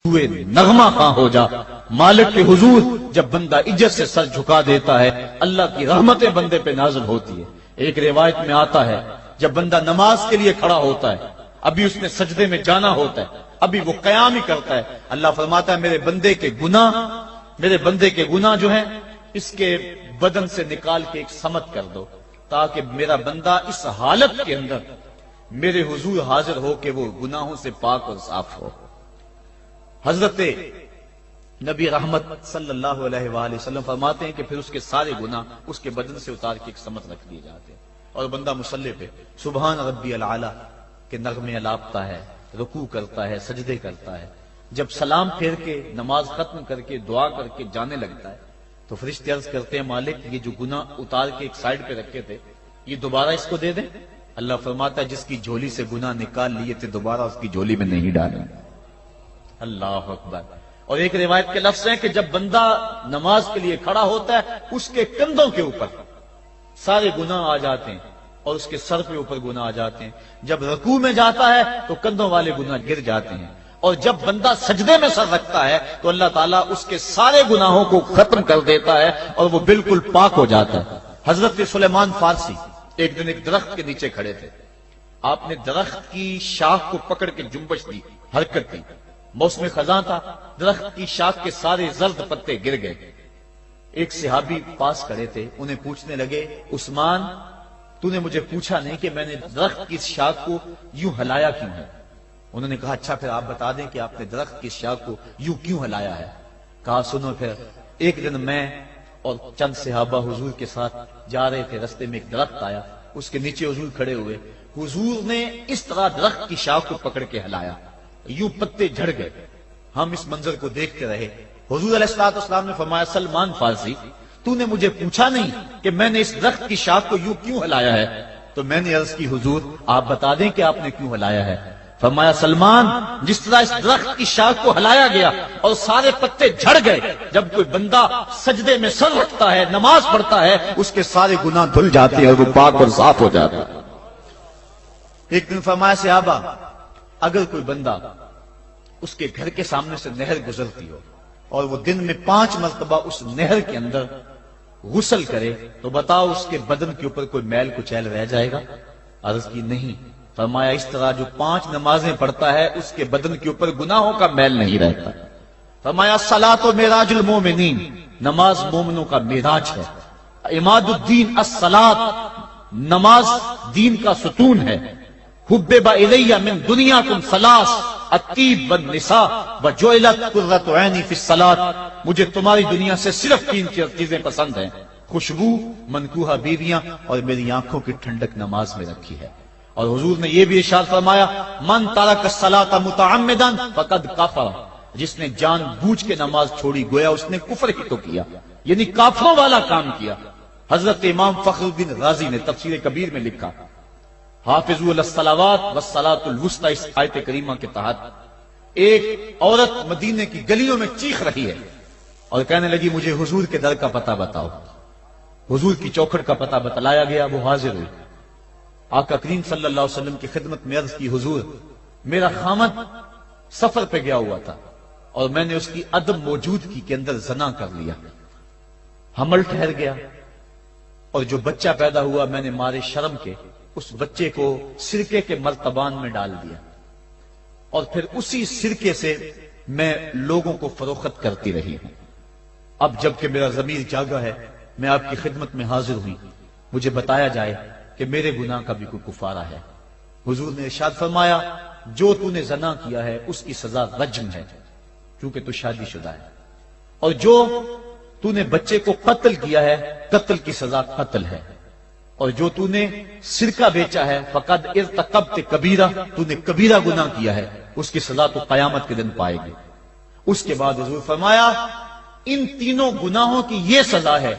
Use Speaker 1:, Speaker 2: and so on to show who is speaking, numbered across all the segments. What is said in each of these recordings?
Speaker 1: ہوئے نغمہ خواں ہو جا مالک کے حضور جب بندہ عزت سے سر جھکا دیتا ہے اللہ کی رحمتیں بندے پہ نازل ہوتی ہے۔ ایک روایت میں آتا ہے جب بندہ نماز کے لیے کھڑا ہوتا ہے ابھی اس نے سجدے میں جانا ہوتا ہے ابھی وہ قیام ہی کرتا ہے اللہ فرماتا ہے میرے بندے کے گناہ جو ہیں اس کے بدن سے نکال کے ایک سمت کر دو تاکہ میرا بندہ اس حالت کے اندر میرے حضور حاضر ہو کہ وہ گناہوں سے پاک اور صاف ہو۔ حضرت نبی رحمت صلی اللہ علیہ وآلہ وسلم فرماتے ہیں کہ پھر اس کے سارے گناہ اس کے بدن سے اتار کے ایک سمت رکھ دیے جاتے ہیں اور بندہ مصلی پہ سبحان ربی العالی کے نغمے الاپتا ہے، رکوع کرتا ہے، سجدے کرتا ہے۔ جب سلام پھیر کے نماز ختم کر کے دعا کر کے جانے لگتا ہے تو فرشتے عرض کرتے ہیں مالک یہ جو گناہ اتار کے ایک سائیڈ پہ رکھے تھے یہ دوبارہ اس کو دے دیں۔ اللہ فرماتا ہے جس کی جھولی سے گناہ نکال لیے تھے دوبارہ اس کی جھولی میں نہیں ڈالیں۔ اللہ اکبر۔ اور ایک روایت کے لفظ ہیں کہ جب بندہ نماز کے لیے کھڑا ہوتا ہے اس کے کندھوں کے اوپر سارے گناہ آ جاتے ہیں اور اس کے سر کے اوپر گناہ آ جاتے ہیں۔ جب رکوع میں جاتا ہے تو کندھوں والے گناہ گر جاتے ہیں اور جب بندہ سجدے میں سر رکھتا ہے تو اللہ تعالیٰ اس کے سارے گناہوں کو ختم کر دیتا ہے اور وہ بالکل پاک ہو جاتا ہے۔ حضرت سلیمان فارسی ایک دن ایک درخت کے نیچے کھڑے تھے، آپ نے درخت کی شاخ کو پکڑ کے جنبش دی، حرکت دی، موسم خزاں تھا، درخت کی شاخ کے سارے زرد پتے گر گئے۔ ایک صحابی پاس کھڑے تھے، انہیں پوچھنے لگے عثمان تو نے مجھے پوچھا نہیں کہ میں نے درخت کی شاخ کو یوں ہلایا کیوں ہے؟ انہوں نے کہا اچھا پھر آپ بتا دیں کہ آپ نے درخت کی شاخ کو یوں کیوں ہلایا ہے؟ کہا سنو پھر ایک دن میں اور چند صحابہ حضور کے ساتھ جا رہے تھے، رستے میں ایک درخت آیا، اس کے نیچے حضور کھڑے ہوئے، حضور نے اس طرح درخت کی شاخ کو پکڑ کے ہلایا، یوں پتے جھڑ گئے، ہم اس منظر کو دیکھتے رہے۔ حضور علیہ السلام نے فرمایا سلمان فارسی تو نے مجھے پوچھا نہیں کہ میں نے اس درخت کی شاخ کو یوں کیوں ہلایا ہے؟ تو میں نے عرض کی حضور آپ بتا دیں کہ آپ نے کیوں ہلایا ہے؟ فرمایا سلمان جس طرح اس درخت کی شاخ کو ہلایا گیا اور سارے پتے جھڑ گئے، جب کوئی بندہ سجدے میں سر رکھتا ہے نماز پڑھتا ہے اس کے سارے گناہ دھل جاتے ہیں اور وہ پاک اور صاف ہو جاتا ہے۔ ایک دن فرمایا صحابہ اگر کوئی بندہ اس کے گھر کے سامنے سے نہر گزرتی ہو اور وہ دن میں 5 مرتبہ اس نہر کے اندر غسل کرے تو بتاؤ اس کے بدن کے اوپر کوئی میل کچیل رہ جائے گا؟ عرض کی نہیں۔ فرمایا اس طرح جو 5 نمازیں پڑھتا ہے اس کے بدن کے اوپر گناہوں کا میل نہیں رہتا۔ فرمایا الصلاۃ معراج المومنین، نماز مومنوں کا معراج ہے۔ عماد الدین الصلاۃ، نماز دین کا ستون ہے۔ حبب الی من دنیاکم ثلاث الطیب والنساء وجعلت قرۃ عینی فی الصلاۃ، مجھے تمہاری دنیا سے صرف 3 چیزیں پسند ہیں، خوشبو، منکوحہ بیویاں اور میری آنکھوں کی ٹھنڈک نماز میں رکھی ہے۔ اور حضور نے یہ بھی ارشاد فرمایا من ترک الصلاۃ متعمدا فقد کفر، جس نے جان بوجھ کے نماز چھوڑی گویا اس نے کفر ہی تو کیا، یعنی کافروں والا کام کیا۔ حضرت امام فخر الدین رازی نے تفسیر کبیر میں لکھا حافظوا علی الصلوات والصلاۃ الوسطی، اس آیت کریمہ کے تحت ایک عورت مدینے کی گلیوں میں چیخ رہی ہے اور کہنے لگی مجھے حضور کے در کا پتہ بتاؤ۔ حضور کی چوکھٹ کا پتہ بتلایا گیا، وہ حاضر ہوئی، آقا کریم صلی اللہ علیہ وسلم کی خدمت میں عرض کی حضور میرا خامد سفر پہ گیا ہوا تھا اور میں نے اس کی عدم موجودگی کے اندر زنا کر لیا، حمل ٹھہر گیا اور جو بچہ پیدا ہوا میں نے مارے شرم کے اس بچے کو سرکے کے مرتبان میں ڈال دیا اور پھر اسی سرکے سے میں لوگوں کو فروخت کرتی رہی ہوں۔ اب جب کہ میرا ضمیر جاگا ہے میں آپ کی خدمت میں حاضر ہوئی، مجھے بتایا جائے کہ میرے گناہ کا بھی کوئی کفارہ ہے۔ حضور نے ارشاد فرمایا جو تو نے زنا کیا ہے اس کی سزا رجم ہے کیونکہ تو شادی شدہ ہے، اور جو تو نے بچے کو قتل کیا ہے قتل کی سزا قتل ہے، اور جو تو نے سرکہ بیچا ہے فقد ارتکبت کبیرہ، تو نے کبیرہ گناہ کیا ہے، اس کی سزا تو قیامت کے دن پائے گی۔ اس کے بعد حضور فرمایا ان تینوں گناہوں کی یہ سزا ہے،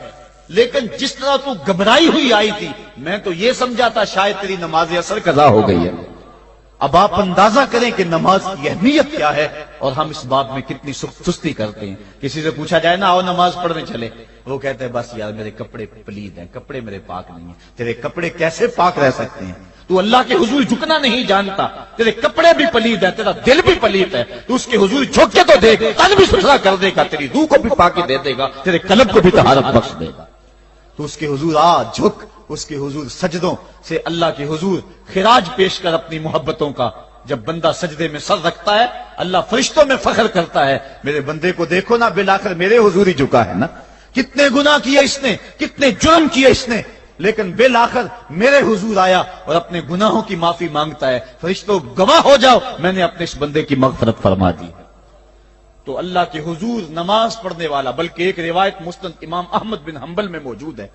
Speaker 1: لیکن جس طرح تو گھبرائی ہوئی آئی تھی میں تو یہ سمجھا تھا شاید تیری نماز اثر قضا ہو گئی ہے۔ اب آپ اندازہ کریں کہ نماز کی اہمیت کیا ہے اور ہم اس بات میں کتنی سستی کرتے ہیں. کسی سے پوچھا جائے نا آؤ نماز پڑھنے چلے، وہ کہتے ہیں بس یار میرے کپڑے پلید ہیں، کپڑے میرے پاک نہیں ہیں. تیرے کپڑے کیسے پاک رہ سکتے ہیں؟ تو اللہ کے حضور جھکنا نہیں جانتا، تیرے کپڑے بھی پلید ہیں، تیرا دل بھی پلید ہے، تو اس کے حضور جھک کے تو دیکھ، قلب بھی ستھرا کر دے گا، تیری روح کو بھی پاکی دے دے گا، تیرے قلب کو بھی طہارت بخش دے گا. تو اس کے حضور جھک، اس کے حضور سجدوں سے اللہ کے حضور خراج پیش کر اپنی محبتوں کا. جب بندہ سجدے میں سر رکھتا ہے اللہ فرشتوں میں فخر کرتا ہے، میرے بندے کو دیکھو نا، بالآخر میرے حضور ہی جھکا ہے نا. کتنے گناہ کیے اس نے، کتنے جرم کیے اس نے، لیکن بالآخر میرے حضور آیا اور اپنے گناہوں کی معافی مانگتا ہے. فرشتوں گواہ ہو جاؤ میں نے اپنے اس بندے کی مغفرت فرما دی. تو اللہ کے حضور نماز پڑھنے والا، بلکہ ایک روایت مسند امام احمد بن حنبل میں موجود ہے،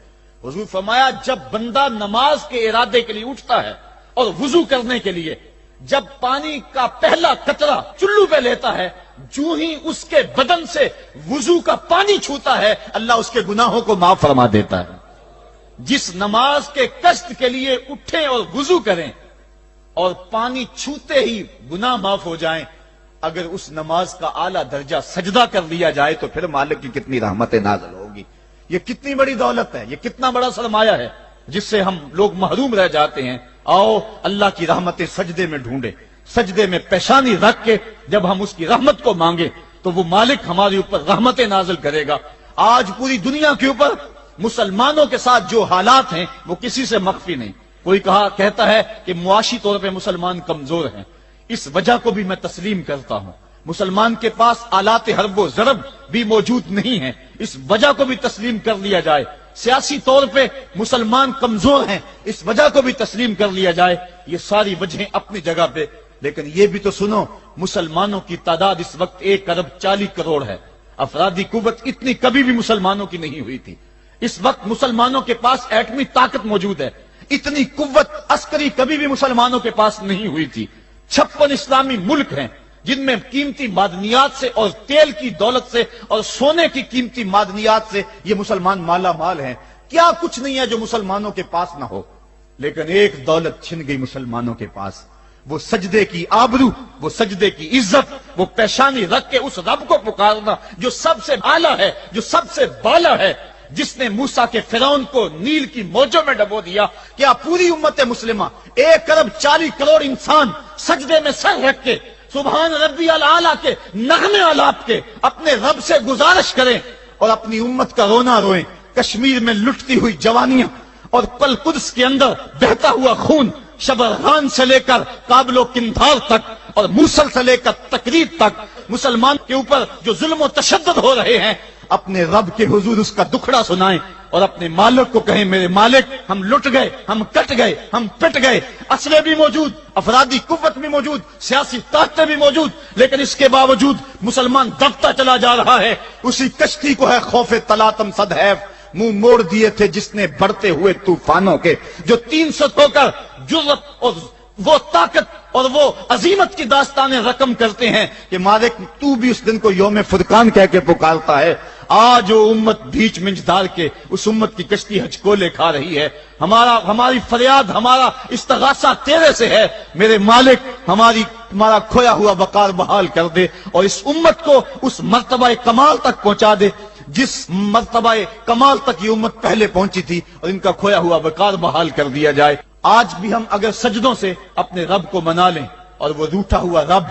Speaker 1: حضور فرمایا جب بندہ نماز کے ارادے کے لیے اٹھتا ہے اور وضو کرنے کے لیے، جب پانی کا پہلا قطرہ چلو پہ لیتا ہے، جو ہی اس کے بدن سے وضو کا پانی چھوتا ہے اللہ اس کے گناہوں کو معاف فرما دیتا ہے. جس نماز کے قصد کے لیے اٹھیں اور وضو کریں اور پانی چھوتے ہی گناہ معاف ہو جائیں، اگر اس نماز کا اعلیٰ درجہ سجدہ کر لیا جائے تو پھر مالک کی کتنی رحمت نازل ہوگی. یہ کتنی بڑی دولت ہے، یہ کتنا بڑا سرمایہ ہے جس سے ہم لوگ محروم رہ جاتے ہیں. آؤ اللہ کی رحمتیں سجدے میں ڈھونڈے، سجدے میں پیشانی رکھ کے جب ہم اس کی رحمت کو مانگے تو وہ مالک ہمارے اوپر رحمتیں نازل کرے گا. آج پوری دنیا کے اوپر مسلمانوں کے ساتھ جو حالات ہیں وہ کسی سے مخفی نہیں. کوئی کہتا ہے کہ معاشی طور پہ مسلمان کمزور ہیں، اس وجہ کو بھی میں تسلیم کرتا ہوں. مسلمان کے پاس آلات حرب و ضرب بھی موجود نہیں ہیں، اس وجہ کو بھی تسلیم کر لیا جائے. سیاسی طور پہ مسلمان کمزور ہیں، اس وجہ کو بھی تسلیم کر لیا جائے. یہ ساری وجہیں اپنی جگہ پہ، لیکن یہ بھی تو سنو مسلمانوں کی تعداد اس وقت 1.40 ارب ہے. افرادی قوت اتنی کبھی بھی مسلمانوں کی نہیں ہوئی تھی. اس وقت مسلمانوں کے پاس ایٹمی طاقت موجود ہے، اتنی قوت عسکری کبھی بھی مسلمانوں کے پاس نہیں ہوئی تھی. 56 اسلامی ملک ہیں جن میں قیمتی معدنیات سے اور تیل کی دولت سے اور سونے کی قیمتی معدنیات سے یہ مسلمان مالا مال ہیں. کیا کچھ نہیں ہے جو مسلمانوں کے پاس نہ ہو، لیکن ایک دولت چھن گئی مسلمانوں کے پاس، وہ سجدے کی آبرو، وہ سجدے کی عزت، وہ پیشانی رکھ کے اس رب کو پکارنا جو سب سے اعلیٰ ہے، جو سب سے بالا ہے، جس نے موسیٰ کے فرعون کو نیل کی موجوں میں ڈبو دیا. کیا پوری امت مسلمہ 1.40 ارب انسان سجدے میں سر رکھ کے سبحان ربی الاعلیٰ کے نغمے آلاپ کے اپنے رب سے گزارش کریں اور اپنی امت کا رونا روئیں؟ کشمیر میں لٹتی ہوئی جوانیاں اور پل قدس کے اندر بہتا ہوا خون، شبرغان سے لے کر کابل و قندھار تک اور موصل سے لے کر تکریب تک مسلمان کے اوپر جو ظلم و تشدد ہو رہے ہیں، اپنے رب کے حضور اس کا دکھڑا سنائیں اور اپنے مالک کو کہیں میرے مالک ہم لٹ گئے، ہم کٹ گئے، ہم پٹ گئے. اسلحے بھی موجود، افرادی قوت بھی موجود، سیاسی طاقتیں بھی موجود، لیکن اس کے باوجود مسلمان دبتا چلا جا رہا ہے. اسی کشتی کو ہے خوف تلاطم صدحیف منہ موڑ دیے تھے جس نے بڑھتے ہوئے طوفانوں کے، جو 300 ہو کر جرأت اور وہ طاقت اور وہ عظیمت کی داستانیں رقم کرتے ہیں کہ مالک تو بھی اس دن کو یوم فرقان کہہ کے پکارتا ہے. آج وہ امت بیچ منج ڈال کے اس امت کی کشتی ہچکولے کھا رہی ہے. ہماری فریاد، ہمارا استغاثہ تیرے سے ہے میرے مالک، ہمارا کھویا ہوا وقار بحال کر دے اور اس امت کو اس مرتبہ کمال تک پہنچا دے جس مرتبہ کمال تک یہ امت پہلے پہنچی تھی، اور ان کا کھویا ہوا وقار بحال کر دیا جائے. آج بھی ہم اگر سجدوں سے اپنے رب کو منا لیں اور وہ روٹھا ہوا رب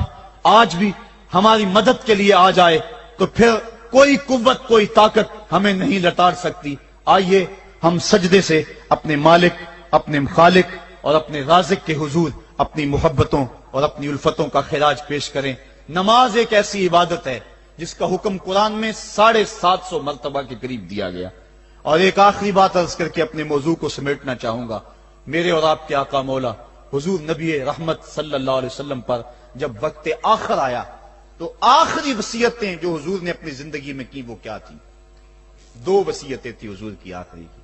Speaker 1: آج بھی ہماری مدد کے لیے آ جائے تو پھر کوئی قوت، کوئی طاقت ہمیں نہیں لٹار سکتی. آئیے ہم سجدے سے اپنے مالک، اپنے خالق اور اپنے رازق کے حضور اپنی محبتوں اور اپنی الفتوں کا خراج پیش کریں. نماز ایک ایسی عبادت ہے جس کا حکم قرآن میں 750 مرتبہ کے قریب دیا گیا. اور ایک آخری بات عرض کر کے اپنے موضوع کو سمیٹنا چاہوں گا. میرے اور آپ کے آقا مولا حضور نبی رحمت صلی اللہ علیہ وسلم پر جب وقت آخر آیا تو آخری وصیتیں جو حضور نے اپنی زندگی میں کی وہ کیا تھی؟ 2 وصیتیں تھی حضور کی آخری کی.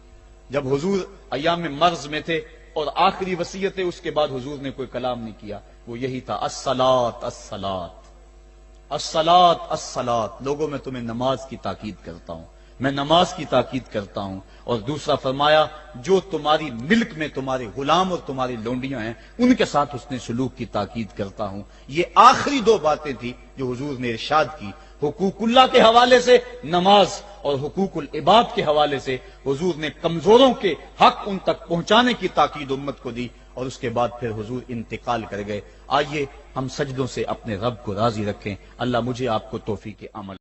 Speaker 1: جب حضور ایام مرض میں تھے اور آخری وصیتیں، اس کے بعد حضور نے کوئی کلام نہیں کیا، وہ یہی تھا الصلاۃ الصلاۃ الصلاۃ الصلاۃ. لوگوں میں تمہیں نماز کی تاکید کرتا ہوں، میں نماز کی تاکید کرتا ہوں، اور دوسرا فرمایا جو تمہاری ملک میں تمہارے غلام اور تمہاری لونڈیاں ہیں ان کے ساتھ حسن سلوک کی تاکید کرتا ہوں۔ یہ آخری دو باتیں تھی جو حضور نے ارشاد کی، حقوق اللہ کے حوالے سے نماز اور حقوق العباد کے حوالے سے حضور نے کمزوروں کے حق ان تک پہنچانے کی تاکید امت کو دی، اور اس کے بعد پھر حضور انتقال کر گئے۔ آئیے ہم سجدوں سے اپنے رب کو راضی رکھیں۔ اللہ مجھے آپ کو توفیق عمل